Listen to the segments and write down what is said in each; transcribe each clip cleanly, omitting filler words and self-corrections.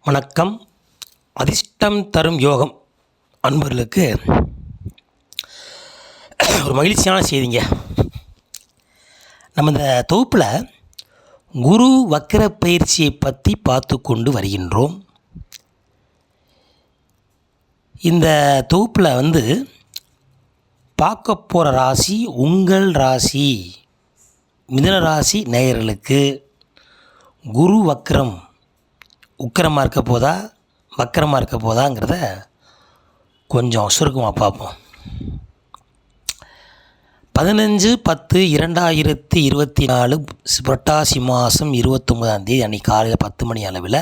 வணக்கம். அதிர்ஷ்டம் தரும் யோகம் அன்பர்களுக்கு ஒரு மகிழ்ச்சியான செய்திங்க. நம்ம இந்த தொகுப்பில் குரு வக்கர பயிற்சியை பற்றி பார்த்து கொண்டு வருகின்றோம். இந்த தொகுப்பில் பார்க்க போகிற ராசி உங்கள் ராசி மிதுன ராசி நேயர்களுக்கு குரு வக்கரம் உக்கிரமாக இருக்க போதா வக்கரமாக இருக்க போதாங்கிறத கொஞ்சம் சுருக்கமாக பார்ப்போம். 15/10/2024 புரட்டாசி மாதம் 29 அன்றைக்கி காலையில் 10 மணி அளவில்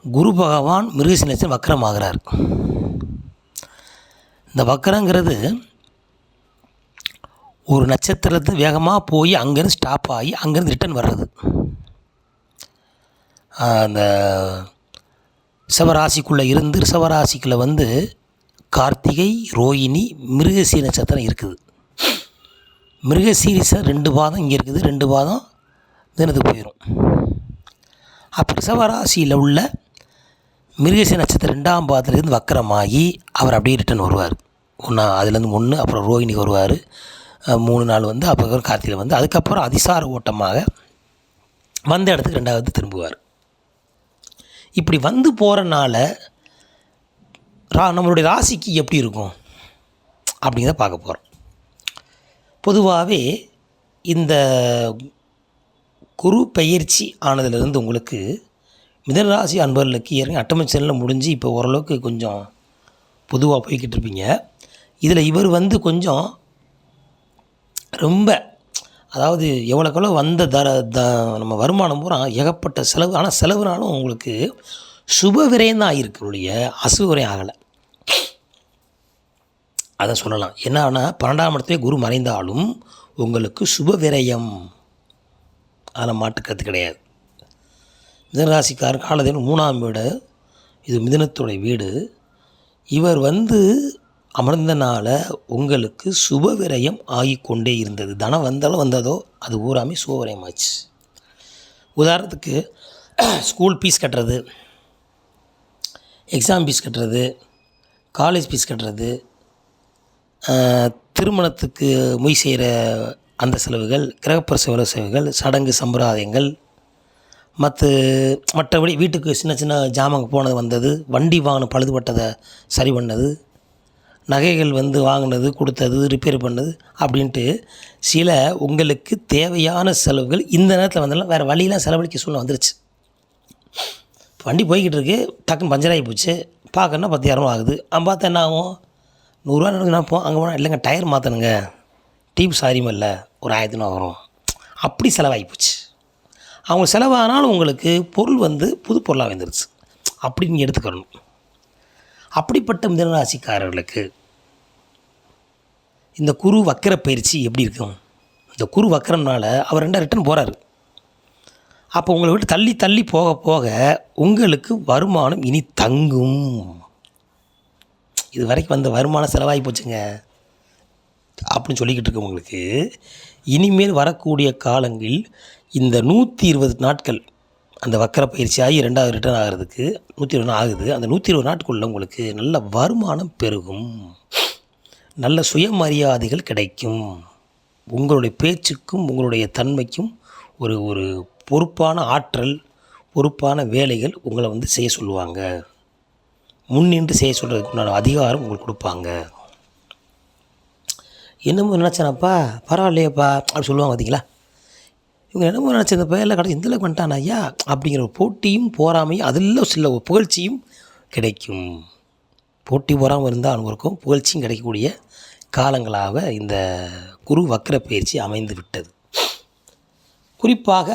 குரு பகவான் மிருகசீரிஷத்தில் வக்கரமாகிறார். இந்த வக்கரங்கிறது ஒரு நட்சத்திரத்து வேகமாக போய் அங்கேருந்து ஸ்டாப் ஆகி அங்கேருந்து ரிட்டர்ன் வர்றது. அந்த ரிஷபராசிக்குள்ளே இருந்து ரிஷபராசிக்குள்ளே கார்த்திகை ரோகிணி மிருகசீரிஷ நட்சத்திரம் இருக்குது. மிருகசீரிஷம் 2 பாதம் இங்கே இருக்குது, 2 பாதம் தினத்துக்கு போயிடும். அப்போ ரிஷபராசியில் உள்ள மிருகசீரிஷ நட்சத்திரம் 2ஆம் பாதத்துலேருந்து வக்கரமாகி அவர் அப்படியே ரிட்டர்ன் வருவார். அதுலேருந்து 1 அப்புறம் ரோகிணிக்கு வருவார், 3 நாள் அப்புறம் கார்த்திகையில் அதுக்கப்புறம் அதிசார ஓட்டமாக வந்த இடத்துக்கு 2வது திரும்புவார். இப்படி போகிறனால நம்மளுடைய ராசிக்கு எப்படி இருக்கும் அப்படிங்கிறத பார்க்க போகிறோம். பொதுவாகவே இந்த குரு பெயர்ச்சி ஆனதுலேருந்து உங்களுக்கு மிதுன ராசி அன்பர்களுக்கு ஏற்கனவே அட்டமச்சனில் முடிஞ்சு இப்போ ஓரளவுக்கு கொஞ்சம் பொதுவாக போய்கிட்டு இருப்பீங்க. இதில் இவர் கொஞ்சம் ரொம்ப அதாவது எவ்வளோக்கெவ்வளோ நம்ம வருமானம் பூரா ஏகப்பட்ட செலவு. ஆனால் செலவுனாலும் உங்களுக்கு சுப விரயம் தான் ஆகியிருக்கிறோடைய அசுப விரயம் ஆகலை, அதை சொல்லலாம். என்னன்னா 12ஆம் இடத்துல குரு மறைந்தாலும் உங்களுக்கு சுப விரயம், அதில் மாட்டுக்கிறது கிடையாது. மிதுனராசிக்காரர் காலத்தில் 3ஆம் வீடு, இது மிதுனத்துடைய வீடு. இவர் அமர்ந்தனால உங்களுக்கு சுப விரயம் ஆகிக்கொண்டே இருந்தது. தனம் வந்ததோ அது பூராமே சுப விரயமாச்சு. உதாரணத்துக்கு ஸ்கூல் ஃபீஸ் கட்டுறது, எக்ஸாம் ஃபீஸ் கட்டுறது, காலேஜ் ஃபீஸ் கட்டுறது, திருமணத்துக்கு மொய் செய்கிற அந்த செலவுகள், கிரகப்பிரசவ செலவுகள், சடங்கு சம்பிரதாயங்கள், மற்றபடி வீட்டுக்கு சின்ன சின்ன ஜாமான் போனது வந்தது, வண்டி வாங்கின பழுதுபட்டதை சரி பண்ணது, நகைகள் வாங்கினது கொடுத்தது ரிப்பேர் பண்ணது அப்படின்ட்டு சில உங்களுக்கு தேவையான செலவுகள் இந்த நேரத்தில் வந்தாலும் வேறு வழியெலாம் செலவழிக்க சூழ்நிலை வந்துருச்சு. வண்டி போய்கிட்டு இருக்கு, டக்குன்னு பஞ்சராகி போச்சு, பார்க்கணுன்னா 10,000 ஆகுது. பார்த்தா என்ன ஆகும், 100 ரூபா நினைப்போம். அங்கே போனால் இல்லைங்க டயர் மாற்றணுங்க, டியூப் சாரியும் இல்லை, ஒரு 1000 வரும். அப்படி செலவாகி போச்சு. அவங்க செலவானாலும் உங்களுக்கு பொருள் புது பொருளாக வந்துருச்சு அப்படி நீங்கள் எடுத்துக்கணும். அப்படிப்பட்ட மிதுன ராசிக்காரர்களுக்கு இந்த குரு வக்கர பயிற்சி எப்படி இருக்கும்? இந்த குரு வக்கரம்னால அவர் 2 ரிட்டர்ன் போகிறாரு. அப்போ உங்களை விட்டு தள்ளி தள்ளி போக போக உங்களுக்கு வருமானம் இனி தங்கும். இது வரைக்கும் வருமானம் செலவாகி போச்சுங்க அப்படின்னு சொல்லிக்கிட்டு இருக்க உங்களுக்கு இனிமேல் வரக்கூடிய காலங்களில் இந்த 120 நாட்கள் அந்த வக்கர பயிற்சி ஆகி 2வது ரிட்டர்ன் ஆகிறதுக்கு 120 ஆகுது. அந்த 120 நாட்களுக்குள்ள உங்களுக்கு நல்ல வருமானம் பெருகும், நல்ல சுயமரியாதைகள் கிடைக்கும். உங்களுடைய பேச்சுக்கும் உங்களுடைய தன்மைக்கும் ஒரு பொறுப்பான ஆற்றல், பொறுப்பான வேலைகள் உங்களை செய்ய சொல்லுவாங்க. முன்னின்று செய்ய சொல்கிறதுக்குண்டான அதிகாரம் உங்களுக்கு கொடுப்பாங்க. என்னமோ நினச்சேனப்பா பரவாயில்லையப்பா அப்படி சொல்லுவாங்க பார்த்தீங்களா. இவங்க என்னமோ நினச்ச இந்த பேரில் கடை இந்த அளவுக்கு வந்துட்டான் ஐயா அப்படிங்கிற ஒரு போட்டியும் போராமையும் அதில் சில புகழ்ச்சியும் கிடைக்கும். போட்டி போராமல் இருந்தால் அவங்களுக்கும் புகழ்ச்சியும் கிடைக்கக்கூடிய காலங்களாக இந்த குரு வக்கர பயிற்சி அமைந்து விட்டது. குறிப்பாக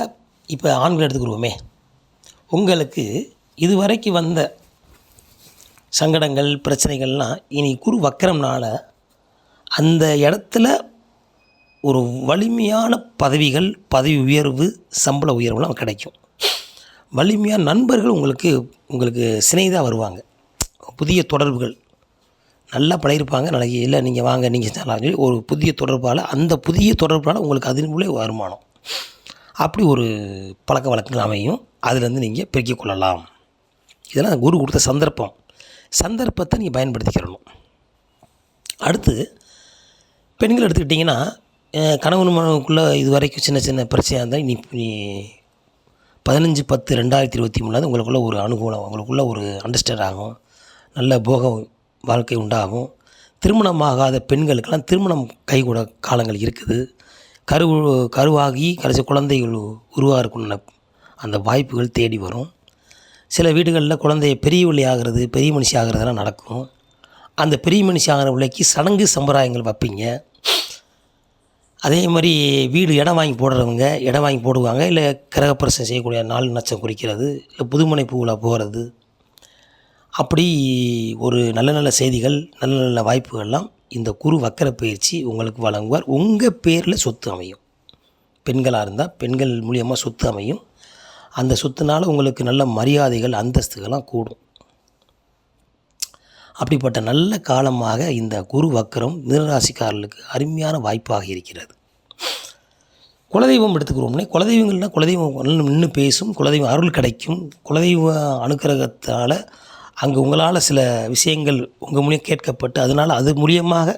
இப்போ ஆண்கள் எடுத்துக்கிடுவோமே, உங்களுக்கு இதுவரைக்கும் வந்த சங்கடங்கள் பிரச்சனைகள்லாம் இனி குரு வக்கரம்னால அந்த இடத்துல ஒரு வலிமையான பதவிகள், பதவி உயர்வு, சம்பள உயர்வுலாம் கிடைக்கும். வலிமையான நண்பர்கள் உங்களுக்கு சிநேகிதாக வருவாங்க. புதிய தொடர்புகள் நல்லா பழகிருப்பாங்க. நாளைக்கு இல்லை நீங்கள் வாங்க நீங்கள் ஒரு புதிய தொடர்பால் அந்த புதிய தொடர்பால் உங்களுக்கு அதனுள்ளே வருமானம் அப்படி ஒரு பழக்க வழக்கங்கள் அமையும். அதிலேருந்து நீங்கள் பெருக்கிக் கொள்ளலாம். இதெல்லாம் குரு கொடுத்த சந்தர்ப்பத்தை நீங்கள் பயன்படுத்திக்கிறணும். அடுத்து பெண்கள் எடுத்துக்கிட்டிங்கன்னா, கணவன் மனைவிக்குள்ளே இது வரைக்கும் சின்ன சின்ன பிரச்சனையாக இருந்தால் நீ 15/10/2023 உங்களுக்குள்ள ஒரு அனுகூலம், உங்களுக்குள்ள ஒரு அண்டர்ஸ்டாண்ட் ஆகும், நல்ல போக வாழ்க்கை உண்டாகும். திருமணமாகாத பெண்களுக்கெல்லாம் திருமணம் கைகூட காலங்கள் இருக்குது. கருவாகி கடைசி குழந்தைகள் உருவாக்குன அந்த வாய்ப்புகள் தேடி வரும். சில வீடுகளில் குழந்தைய பெரிய பிள்ளை ஆகிறது, பெரிய மனுஷி ஆகிறதெல்லாம் நடக்கும். அந்த பெரிய மனுஷி ஆகிற பிள்ளைக்கு சடங்கு சம்பிரதாயங்கள் வைப்பீங்க. அதே மாதிரி வீடு இடம் வாங்கி போடுறவங்க இடம் வாங்கி போடுவாங்க. இல்லை கிரகப்பிரசம் செய்யக்கூடிய நாள் நட்சம் குறிக்கிறது, இல்லை புதுமனை பூவில் போகிறது. அப்படி ஒரு நல்ல நல்ல செய்திகள், நல்ல நல்ல வாய்ப்புகள்லாம் இந்த குரு வக்கர பயிற்சி உங்களுக்கு வழங்குவார். உங்கள் பேரில் சொத்து அமையும். பெண்களாக இருந்தால் பெண்கள் மூலியமாக சொத்து அமையும். அந்த சொத்துனால் உங்களுக்கு நல்ல மரியாதைகள், அந்தஸ்துகள்லாம் கூடும். அப்படிப்பட்ட நல்ல காலமாக இந்த குரு வக்கரம் மிதுனராசிக்காரர்களுக்கு அருமையான வாய்ப்பாக இருக்கிறது. குலதெய்வம் எடுத்துக்கிறோம்னே, குலதெய்வங்கள்னால் குலதெய்வம் நின்று பேசும், குலதெய்வம் அருள் கிடைக்கும். குலதெய்வ அனுக்கிரகத்தால் அங்கே உங்களால் சில விஷயங்கள் உங்கள் மூலியம் கேட்கப்பட்டு அதனால் அது மூலியமாக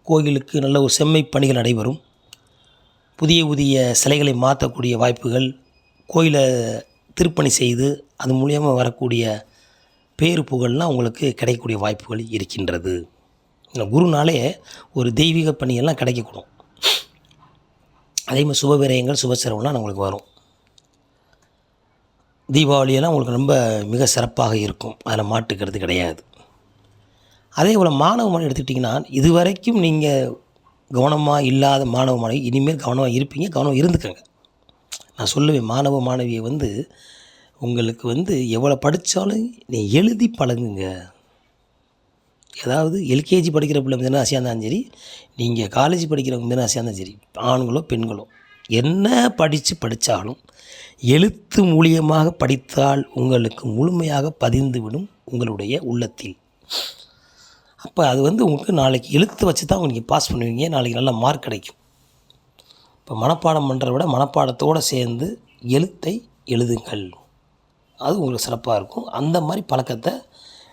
கோயிலுக்கு நல்ல ஒரு செம்மை பணிகள் நடைபெறும். புதிய புதிய சிலைகளை மாற்றக்கூடிய வாய்ப்புகள், கோயிலை திருப்பணி செய்து அது மூலியமாக வரக்கூடிய பேரு புகழ்லாம் உங்களுக்கு கிடைக்கக்கூடிய வாய்ப்புகள் இருக்கின்றது. இந்த குருனாலே ஒரு தெய்வீக பணியெல்லாம் கிடைக்கக்கூடும். அதேமாதிரி சுபவிரயங்கள் சுபசிரவம்லாம் நம்மளுக்கு வரும். தீபாவளியெல்லாம் உங்களுக்கு ரொம்ப மிக சிறப்பாக இருக்கும், அதில் மாட்டுக்கிறது கிடையாது. அதே போல் மாணவ எடுத்துக்கிட்டிங்கன்னா, இது வரைக்கும் நீங்கள் கவனமாக இல்லாத மாணவ மாணவி இனிமேல் கவனமாக இருப்பீங்க. கவனம் இருந்துக்கங்க. நான் சொல்லுவேன், மாணவ மாணவியை உங்களுக்கு எவ்வளோ படித்தாலும் நீ எழுதி பழகுங்க. ஏதாவது எல்கேஜி படிக்கிற பிள்ளை மிதனராசியாக இருந்தாலும் சரி, நீங்கள் காலேஜ் படிக்கிறவங்க மிதனராசியாக இருந்தாலும் சரி, ஆண்களோ பெண்களோ என்ன படித்தாலும் எழுத்து மூலியமாக படித்தால் உங்களுக்கு முழுமையாக பதிந்துவிடும் உங்களுடைய உள்ளத்தில். அப்போ அது உங்களுக்கு நாளைக்கு எழுத்து வச்சு தான் நீங்கள் பாஸ் பண்ணுவீங்க. நாளைக்கு நல்ல மார்க் கிடைக்கும். இப்போ மனப்பாடம் பண்ணுறத விட மனப்பாடத்தோடு சேர்ந்து எழுத்தை எழுதுங்கள், அது உங்களுக்கு சிறப்பாக இருக்கும். அந்த மாதிரி பழக்கத்தை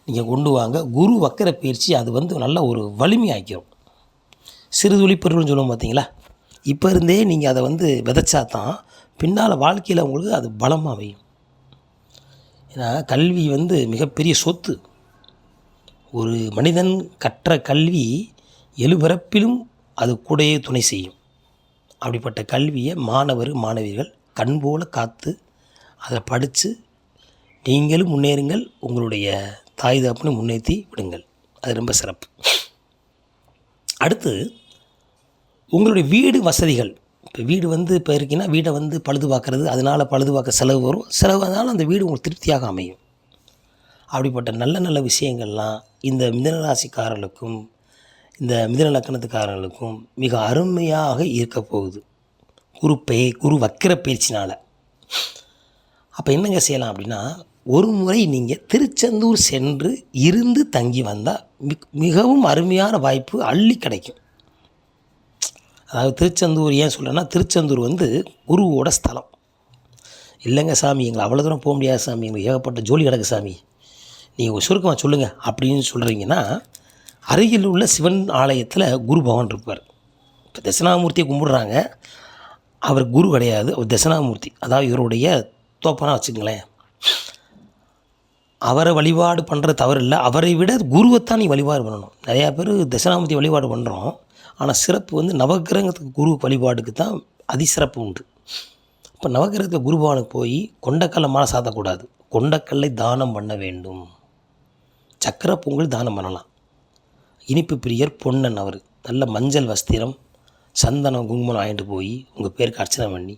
நீங்கள் கொண்டு வாங்க. குரு வக்கர பயிற்சி அது நல்ல ஒரு வலிமையாக்கிடும். சிறுதுளி பெருன்னு சொல்லுவோம் பார்த்தீங்களா, இப்போ இருந்தே நீங்கள் அதை விதைச்சா தான் பின்னால் வாழ்க்கையில் உங்களுக்கு அது பலமாக அமையும். ஏன்னா கல்வி மிகப்பெரிய சொத்து. ஒரு மனிதன் கற்ற கல்வி எழுபிறப்பிலும் அது கூடயே துணை செய்யும். அப்படிப்பட்ட கல்வியை மாணவிகள் கண்போல் காத்து அதை படித்து நீங்களும் முன்னேறுங்கள், உங்களுடைய தாய் தகப்பனை முன்னேற்றி விடுங்கள். அது ரொம்ப சிறப்பு. அடுத்து உங்களுடைய வீடு வசதிகள். இப்போ வீடு இப்போ இருக்குன்னா வீடை பழுது பார்க்குறது, அதனால் பழுது பார்க்க செலவு வரும். செலவுனாலும் அந்த வீடு உங்களுக்கு திருப்தியாக அமையும். அப்படிப்பட்ட நல்ல நல்ல விஷயங்கள்லாம் இந்த மிதுனராசிக்காரர்களுக்கும் இந்த மிதுன லக்கணத்துக்காரர்களுக்கும் மிக அருமையாக இருக்க போகுது குரு வக்கர பயிற்சினால். அப்போ என்னங்க செய்யலாம் அப்படின்னா, ஒரு முறை நீங்கள் திருச்செந்தூர் சென்று இருந்து தங்கி வந்தால் மிகவும் அருமையான வாய்ப்பு அள்ளி கிடைக்கும். அதாவது திருச்செந்தூர் ஏன் சொல்கிறேன்னா, திருச்செந்தூர் குருவோட ஸ்தலம். இல்லைங்க சாமி, எங்களை அவ்வளோ தூரம் போக முடியாது சாமி, எங்களுக்கு ஏகப்பட்ட ஜோலி கிடக்கு சாமி, நீங்கள் சுருக்கமாக சொல்லுங்கள் அப்படின்னு சொல்கிறீங்கன்னா, அருகில் உள்ள சிவன் ஆலயத்தில் குரு பகவான் இருப்பார். இப்போ தட்சிணாமூர்த்தியை கும்பிடுறாங்க, அவர் குரு கிடையாது, அவர் தட்சிணாமூர்த்தி. அதாவது இவருடைய தோப்பனாக வச்சுங்களேன். அவரை வழிபாடு பண்ணுறது தவறு இல்லை, அவரை விட குருவைத்தான் நீ வழிபாடு பண்ணணும். நிறையா பேர் தட்சிணாமூர்த்தி வழிபாடு பண்ணுறோம், ஆனால் சிறப்பு நவக்கிரகத்துக்கு குரு வழிபாடுக்கு தான் அதிசிறப்பு உண்டு. இப்போ நவக்கிரகத்துக்கு குரு பகவானுக்கு போய் கொண்டக்கல்லை மாலை சாத்தக்கூடாது, கொண்டக்கல்லை தானம் பண்ண வேண்டும். சக்கரை பொங்கல் தானம் பண்ணலாம். இனிப்பு பிரியர் பொன்னன் அவர் நல்ல மஞ்சள் வஸ்திரம் சந்தனம் குங்குமம் வாங்கிட்டு போய் உங்கள் பேருக்கு அர்ச்சனை பண்ணி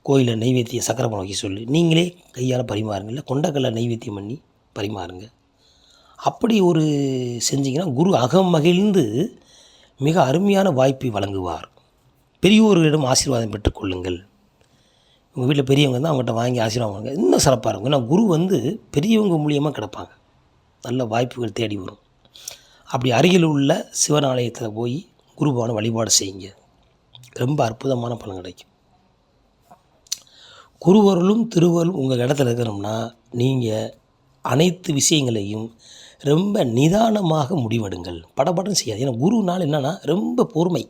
கோயிலில் நெய்வேத்தியம் சக்கரை பொங்கல் வைக்க சொல்லி நீங்களே கையால் பரிமாறுங்க, இல்லை கொண்டக்கல்லை நெய்வேத்தியம் பண்ணி பரிமாறுங்க. அப்படி ஒரு செஞ்சிங்கன்னா குரு அகம் மகிழ்ந்து மிக அருமையான வாய்ப்பை வழங்குவார். பெரியோர்களிடம் ஆசீர்வாதம் பெற்றுக்கொள்ளுங்கள். உங்கள் வீட்டில் பெரியவங்க தான் அவங்ககிட்ட வாங்கி ஆசீர்வாதம் பண்ணுங்க, இன்னும் சிறப்பாக இருக்கும். ஏன்னா குரு பெரியவங்க மூலியமாக கிடப்பாங்க, நல்ல வாய்ப்புகள் தேடி வரும். அப்படி அருகில் உள்ள சிவன் ஆலயத்தில் போய் குருபான வழிபாடு செய்யுங்க, ரொம்ப அற்புதமான பலன் கிடைக்கும். குருவருளும் திருவருளும் உங்கள் இடத்துல இருக்கணும்னா நீங்கள் அனைத்து விஷயங்களையும் ரொம்ப நிதானமாக முடிவெடுங்கள். படபடன்னு செய்யாது. ஏன்னா குருனால் என்னென்னா ரொம்ப பொறுமை.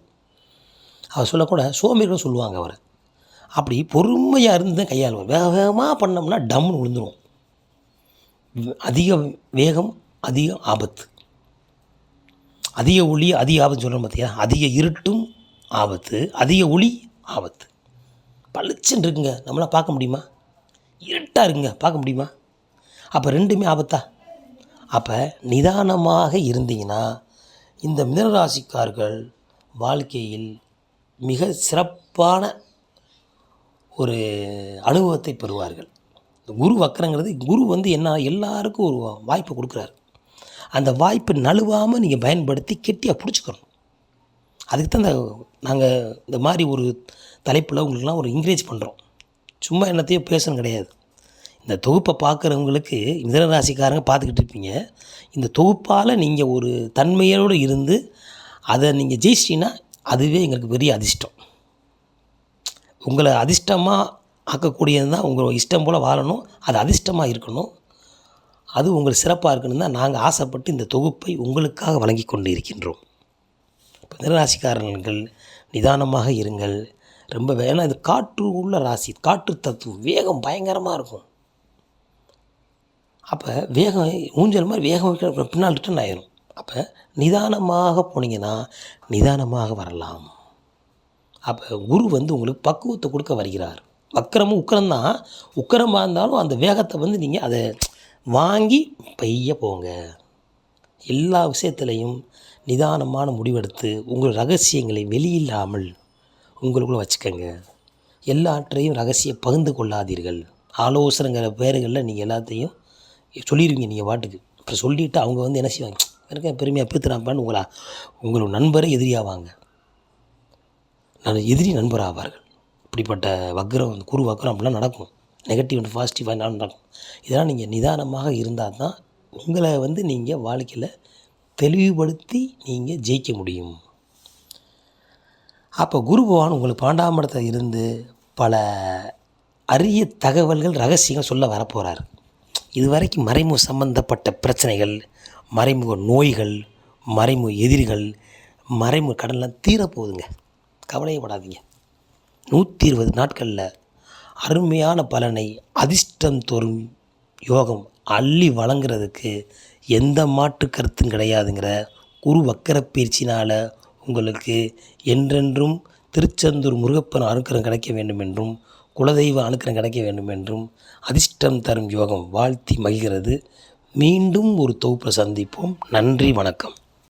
அவர் சொல்லக்கூட சோம்பேறிகளும் சொல்லுவாங்க அவரை. அப்படி பொறுமையாக இருந்து கையாளுவார். வேக வேகமாக பண்ணோம்னா டம்னு விழுந்துருவோம். அதிக வேகம் அதிக ஆபத்து. அதிக ஒளி அதிக ஆபத்து சொல்கிறோம் பார்த்தியா? அதிக இருட்டும் ஆபத்து, அதிக ஒளி ஆபத்து. பளிச்சுன்னு இருக்குங்க, நம்மளாம் பார்க்க முடியுமா? இருட்டாக இருக்குங்க, பார்க்க முடியுமா? அப்போ ரெண்டுமே ஆபத்தா? அப்போ நிதானமாக இருந்தீங்கன்னா இந்த மிதுனராசிக்காரர்கள் வாழ்க்கையில் மிக சிறப்பான ஒரு அனுபவத்தை பெறுவார்கள். குரு வக்கரங்கிறது குரு என்ன எல்லாருக்கும் ஒரு வாய்ப்பு கொடுக்குறாரு. அந்த வாய்ப்பை நழுவாமல் நீங்கள் பயன்படுத்தி கெட்டியாக பிடிச்சிக்கணும். அதுக்கு தான் நாங்கள் இந்த மாதிரி ஒரு தலைப்பில் உங்களுக்குலாம் ஒரு என்கரேஜ் பண்ணுறோம். சும்மா என்னத்தையும் பேசணும் கிடையாது. இந்த தொகுப்பை பார்க்குறவங்களுக்கு மிதுனராசிக்காரங்க பார்த்துக்கிட்டு இருப்பீங்க. இந்த தொகுப்பால் நீங்கள் ஒரு தன்மையோடு இருந்து அதை நீங்கள் ஜெயிச்சிட்டிங்கன்னா அதுவே எங்களுக்கு பெரிய அதிர்ஷ்டம். உங்களை அதிர்ஷ்டமாக ஆக்கக்கூடியது தான் உங்கள் இஷ்டம் போல் வாழணும், அது அதிர்ஷ்டமாக இருக்கணும், அது உங்களுக்கு சிறப்பாக இருக்கணும் தான் நாங்கள் ஆசைப்பட்டு இந்த தொகுப்பை உங்களுக்காக வழங்கி கொண்டு இருக்கின்றோம். இப்போ மிதுனராசிக்காரர்கள் நிதானமாக இருங்கள். ரொம்ப ஏன்னா இது காற்று உள்ள ராசி, காற்று தத்துவம், வேகம் பயங்கரமாக இருக்கும். அப்போ வேகம் ஊஞ்சல் மாதிரி வேகம் பின்னால் ரிட்டன் ஆயிரும். அப்போ நிதானமாக போனீங்கன்னா நிதானமாக வரலாம். அப்போ குரு உங்களுக்கு பக்குவத்தை கொடுக்க வருகிறார். வக்கரமும் உக்கரம்தான். உக்கரமாக இருந்தாலும் அந்த வேகத்தை நீங்கள் அதை வாங்கி பைய போங்க. எல்லா விஷயத்துலையும் நிதானமான முடிவெடுத்து உங்கள் ரகசியங்களை வெளியில்லாமல் உங்களுக்குள்ளே வச்சுக்கோங்க. எல்லாற்றையும் ரகசியம் பகிர்ந்து கொள்ளாதீர்கள். ஆலோசனைங்கிற பேருகளில் நீங்கள் எல்லாத்தையும் சொல்லிடுவீங்க நீங்கள் பாட்டுக்கு. அப்புறம் சொல்லிவிட்டு அவங்க என்ன செய்வாங்க, எனக்கு பெருமையாக பேத்துறாப்பான்னு உங்களோட நண்பரை எதிரியாவாங்க. எதிரி நண்பர் ஆவார்கள். இப்படிப்பட்ட வக்ரம் குரு வக்ரம் அப்படிலாம் நடக்கும். நெகட்டிவ் அண்ட் பாசிட்டிவாக நடக்கும். இதெல்லாம் நீங்கள் நிதானமாக இருந்தால் தான் உங்களை நீங்கள் வாழ்க்கையில் தெளிவுபடுத்தி நீங்கள் ஜெயிக்க முடியும். அப்போ குரு பகவான் உங்களுக்கு 12ஆம் இடத்துல இருந்து பல அரிய தகவல்கள் ரகசியங்கள் சொல்ல வரப்போகிறார். இதுவரைக்கும் மறைமுக சம்பந்தப்பட்ட பிரச்சனைகள், மறைமுக நோய்கள், மறைமுக எதிரிகள், மறைமுக கடன்லாம் தீரப்போகுதுங்க. கவலையப்படாதீங்க. 120 நாட்களில் அருமையான பலனை அதிர்ஷ்டம் தோறும் யோகம் அள்ளி வழங்குறதுக்கு எந்த மாற்று கருத்தும் கிடையாதுங்கிற குரு வக்கர பயிற்சினால் உங்களுக்கு என்றென்றும் திருச்செந்தூர் முருகப்பன் அனுக்கிரகம் கிடைக்க வேண்டும் என்றும் குலதெய்வ அனுக்கிரகம் கிடைக்க வேண்டும் என்றும் அதிர்ஷ்டம் தரும் யோகம் வாழ்த்தி மகிழ்கிறது. மீண்டும் ஒரு தொகுப்பில் சந்திப்போம். நன்றி, வணக்கம்.